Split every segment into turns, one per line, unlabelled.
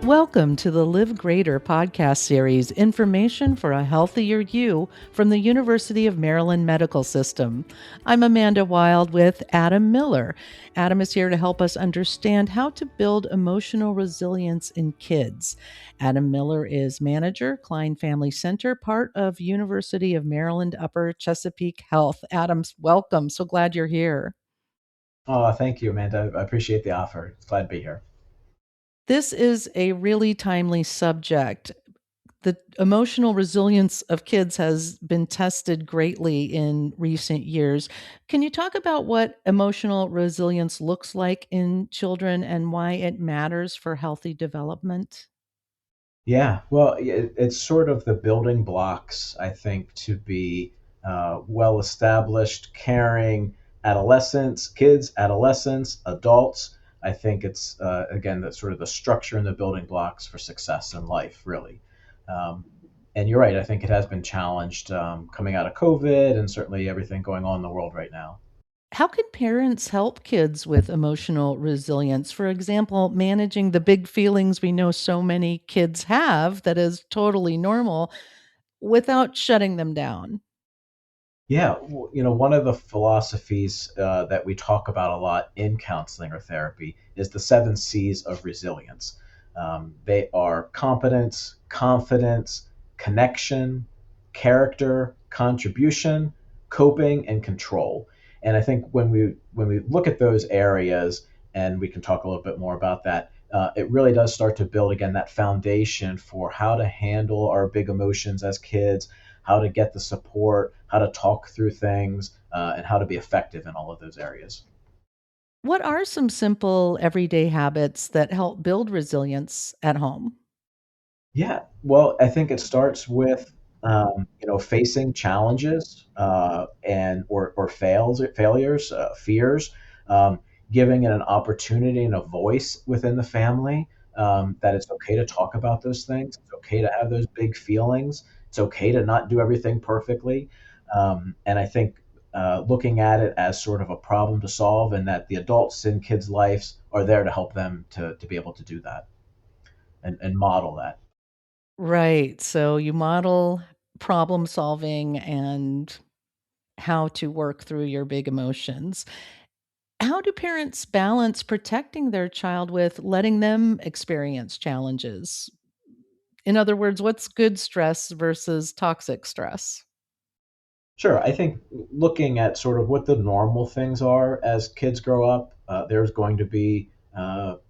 Welcome to the Live Greater podcast series, Information for a Healthier You from the University of Maryland Medical System. I'm Amanda Wild with Adam Miller. Adam is here to help us understand how to build emotional resilience in kids. Adam Miller is manager, Klein Family Center, part of University of Maryland Upper Chesapeake Health. Adam, welcome. So glad you're here.
Oh, thank you, Amanda. I appreciate the offer. Glad to be here.
This is a really timely subject. The emotional resilience of kids has been tested greatly in recent years. Can you talk about what emotional resilience looks like in children and why it matters for healthy development?
Yeah, well, it's sort of the building blocks, I think, to be well established, caring adolescents, adults. I think it's, again, that's sort of the structure and the building blocks for success in life, really. Um, and you're right, I think it has been challenged coming out of COVID and certainly everything going on in the world right now.
How can parents help kids with emotional resilience? For example, managing the big feelings we know so many kids have that is totally normal without shutting them down.
Yeah, one of the philosophies that we talk about a lot in counseling or therapy is the seven C's of resilience. They are competence, confidence, connection, character, contribution, coping, and control. And I think when we look at those areas, and we can talk a little bit more about that, it really does start to build again that foundation for how to handle our big emotions as kids, how to get the support, how to talk through things, and how to be effective in all of those areas.
What are some simple everyday habits that help build resilience at home?
Yeah, well, I think it starts with facing challenges and or failures, fears, um, giving it an opportunity and a voice within the family. That it's okay to talk about those things. It's okay to have those big feelings. It's okay to not do everything perfectly. And I think looking at it as sort of a problem to solve, and that the adults in kids' lives are there to help them to be able to do that and model that.
Right. So you model problem solving and how to work through your big emotions. How do parents balance protecting their child with letting them experience challenges? In other words, what's good stress versus toxic stress?
Sure. I think looking at sort of what the normal things are as kids grow up, there's going to be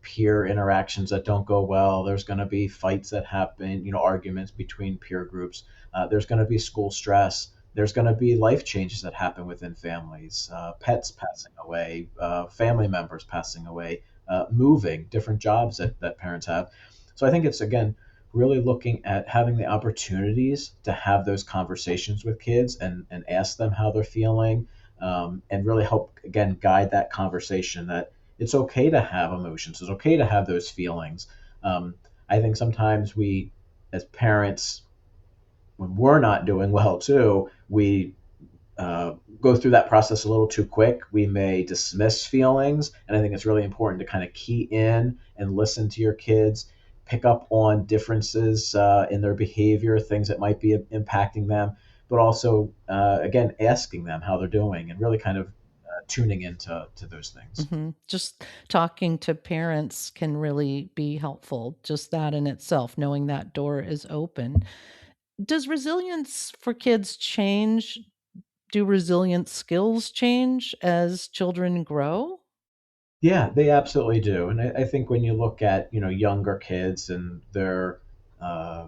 peer interactions that don't go well. There's going to be fights that happen, arguments between peer groups. There's going to be school stress. There's going to be life changes that happen within families, pets passing away, family members passing away, moving, different jobs that parents have. So I think it's, again, really looking at having the opportunities to have those conversations with kids and ask them how they're feeling, and really help, again, guide that conversation that it's okay to have emotions. It's okay to have those feelings. Um, I think sometimes we, as parents, when we're not doing well too, we go through that process a little too quick. We may dismiss feelings, and I think it's really important to kind of key in and listen to your kids, pick up on differences in their behavior, things that might be impacting them, but also, again, asking them how they're doing and really kind of tuning into those things.
Just talking to parents can really be helpful. Just that in itself, knowing that door is open. Does resilience for kids change? Do resilience skills change as children grow?
Yeah, they absolutely do. And I think when you look at, younger kids and their uh,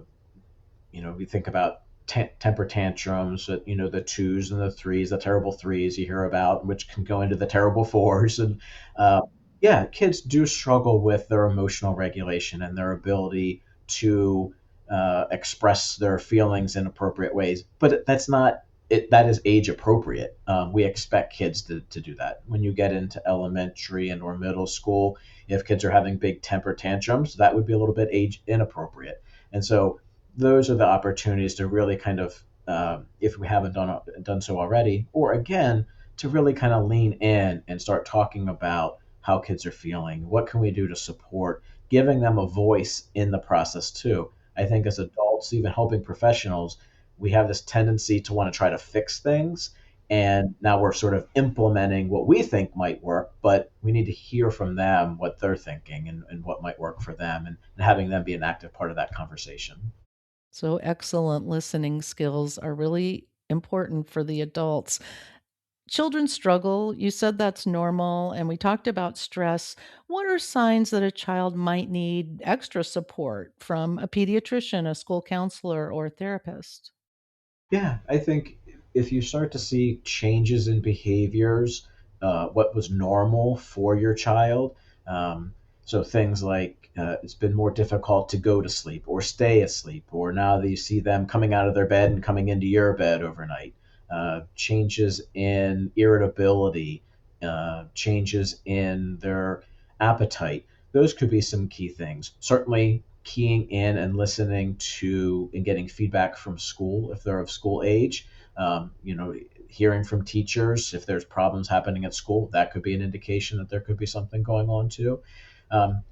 we think about temper tantrums, the twos and the threes, the terrible threes you hear about, which can go into the terrible fours. And uh, yeah, kids do struggle with their emotional regulation and their ability to express their feelings in appropriate ways. But that's not it. That is age appropriate. We expect kids to do that. When you get into elementary and or middle school, if kids are having big temper tantrums, that would be a little bit age inappropriate. And so those are the opportunities to really kind of, if we haven't done so already, or again, to really kind of lean in and start talking about how kids are feeling. What can we do to support giving them a voice in the process too. I think as adults, even helping professionals, we have this tendency to want to try to fix things. And now we're sort of implementing what we think might work, but we need to hear from them what they're thinking and what might work for them, and having them be an active part of that conversation.
So, excellent listening skills are really important for the adults. Children struggle. You said that's normal. And we talked about stress. What are signs that a child might need extra support from a pediatrician, a school counselor, or a therapist?
Yeah, I think if you start to see changes in behaviors, what was normal for your child, so things like it's been more difficult to go to sleep or stay asleep, or now that you see them coming out of their bed and coming into your bed overnight, changes in irritability, changes in their appetite, those could be some key things. Certainly, keying in and listening to and getting feedback from school if they're of school age. Hearing from teachers if there's problems happening at school, that could be an indication that there could be something going on too.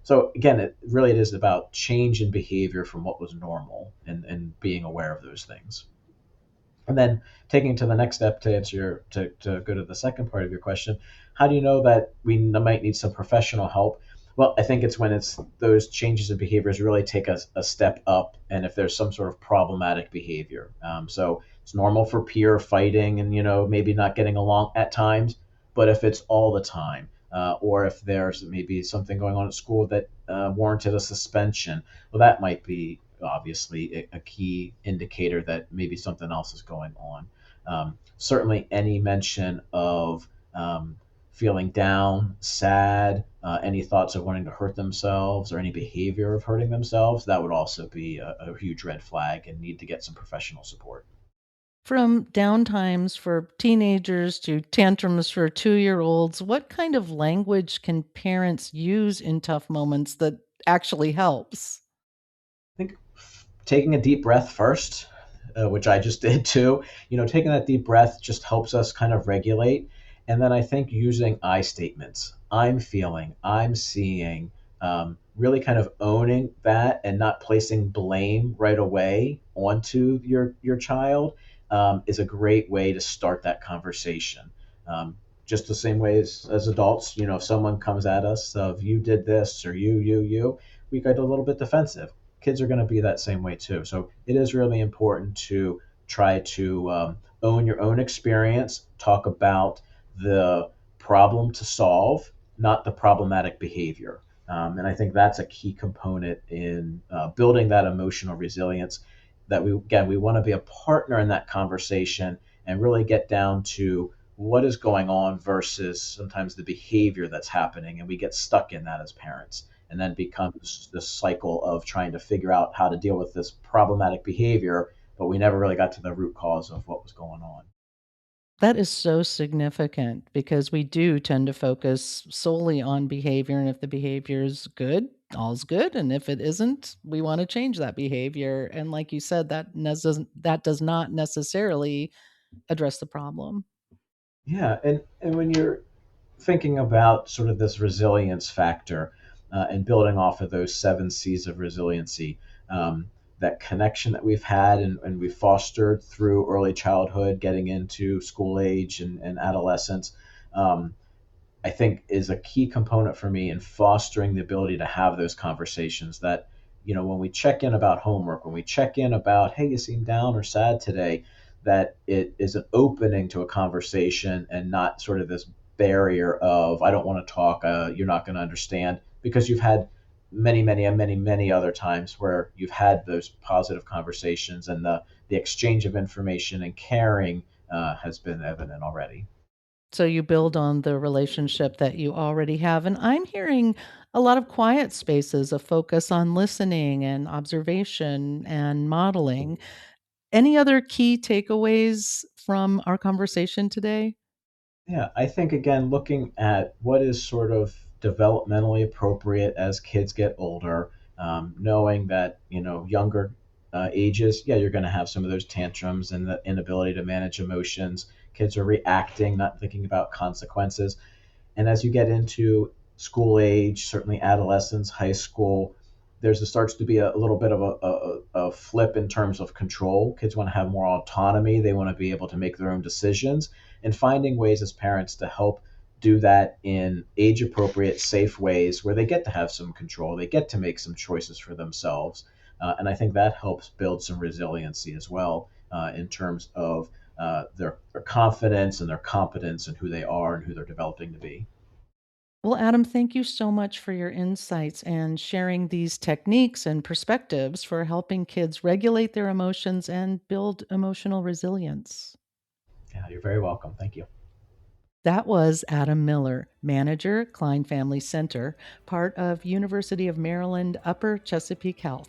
So again, it is about change in behavior from what was normal, and being aware of those things. And then taking to the next step to answer to go to the second part of your question, how do you know that we might need some professional help? Well, I think it's when it's those changes in behaviors really take a step up, and if there's some sort of problematic behavior. So it's normal for peer fighting and maybe not getting along at times, but if it's all the time, or if there's maybe something going on at school that warranted a suspension, well, that might be obviously a key indicator that maybe something else is going on. Certainly, any mention of feeling down, sad, any thoughts of wanting to hurt themselves, or any behavior of hurting themselves, that would also be a huge red flag and need to get some professional support.
From downtimes for teenagers to tantrums for 2-year-olds, what kind of language can parents use in tough moments that actually helps?
I think taking a deep breath first, which I just did too. Taking that deep breath just helps us kind of regulate. And then I think using I statements, I'm feeling, I'm seeing, really kind of owning that and not placing blame right away onto your child, is a great way to start that conversation. Um, just the same way as adults, if someone comes at us of you did this or you, we get a little bit defensive. Kids are going to be that same way too. So it is really important to try to own your own experience, talk about the problem to solve, not the problematic behavior. And I think that's a key component in building that emotional resilience. That we want to be a partner in that conversation and really get down to what is going on versus sometimes the behavior that's happening, and we get stuck in that as parents, and then becomes this cycle of trying to figure out how to deal with this problematic behavior, but we never really got to the root cause of what was going on.
That is so significant because we do tend to focus solely on behavior, and if the behavior is good, all's good, and if it isn't, we wanna change that behavior, and like you said, that does not necessarily address the problem.
Yeah, and when you're thinking about sort of this resilience factor, and building off of those 7 C's of resiliency, that connection that we've had and we've fostered through early childhood, getting into school age and adolescence, um, I think is a key component for me in fostering the ability to have those conversations that, when we check in about homework, when we check in about, hey, you seem down or sad today, that it is an opening to a conversation and not sort of this barrier of, I don't want to talk, you're not going to understand, because you've had many, many, and many, many other times where you've had those positive conversations, and the exchange of information and caring has been evident already.
So you build on the relationship that you already have, and I'm hearing a lot of quiet spaces, a focus on listening and observation and modeling. Any other key takeaways from our conversation today?
Yeah, I think again, looking at what is sort of developmentally appropriate as kids get older, knowing that younger ages, yeah, you're going to have some of those tantrums and the inability to manage emotions. Kids are reacting, not thinking about consequences. And as you get into school age, certainly adolescence, high school, starts to be a little bit of a flip in terms of control. Kids want to have more autonomy. They want to be able to make their own decisions, and finding ways as parents to help do that in age appropriate, safe ways where they get to have some control. They get to make some choices for themselves. And I think that helps build some resiliency as well in terms of their confidence and their competence and who they are and who they're developing to be.
Well, Adam, thank you so much for your insights and sharing these techniques and perspectives for helping kids regulate their emotions and build emotional resilience.
Yeah, you're very welcome. Thank you.
That was Adam Miller, manager, Klein Family Center, part of University of Maryland Upper Chesapeake Health.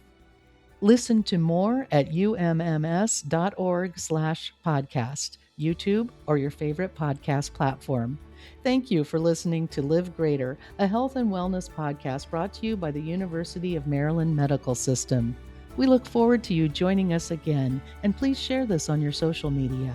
Listen to more at umms.org/podcast, YouTube, or your favorite podcast platform. Thank you for listening to Live Greater, a health and wellness podcast brought to you by the University of Maryland Medical System. We look forward to you joining us again, and please share this on your social media.